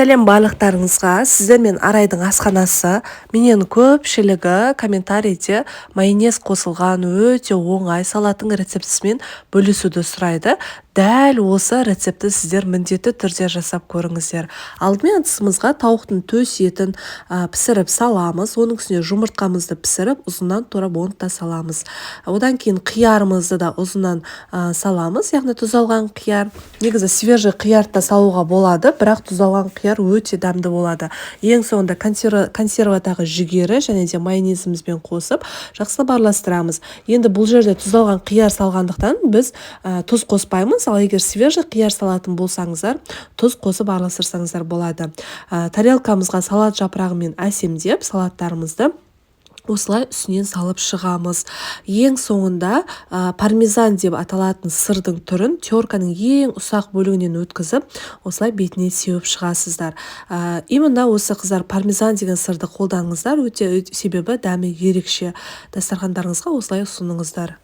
Сәлем барлықтарыңызға. Сіздермен Арайдың асханасы. Менен көпшілігі комментарийде майонез қосылған өте оңай салаттың рецептісімен бөлісуді сұрайды. Дәл осы рецепті сіздер міндетті түрде жасап көріңіздер. Алдымен ыдысымызға тауықтың төс етін пісіріп саламыз. Оның үстіне жұмыртқамызды пісіріп, ұзыннан турап онта саламыз. Одан кейін қиярымызды да ұзыннан саламыз. Яғни тұздалған қияр. Негізі свежий қиярды салуға болады, бірақ тұздалған қияр өте дәмді болады. Ең соңында консервадағы жүгері және де майонезімізбен қосып, жақсылап араластырамыз. Енді бұл жерде тұздалған қияр салғандықтан біз тұз қоспаймыз. Ал егер свежий қияр салатын болсаңыздар, тұз қосып араластырсаңыздар болады. Тарелкамызға салат жапырағымен әсемдеп, салаттарымызды осылай үстінен салып шығамыз. Ең соңында пармезан деп аталатын сырдың түрін терканың ең ұсақ бөлігінен өткізіп, осылай бетіне сеуіп шығасыздар. Именно осы қыздар пармезан деген сырды қолданыңыздар, өте себебі дәмі ерекше. Дастархандарыңызға осылай ұсыныңыздар.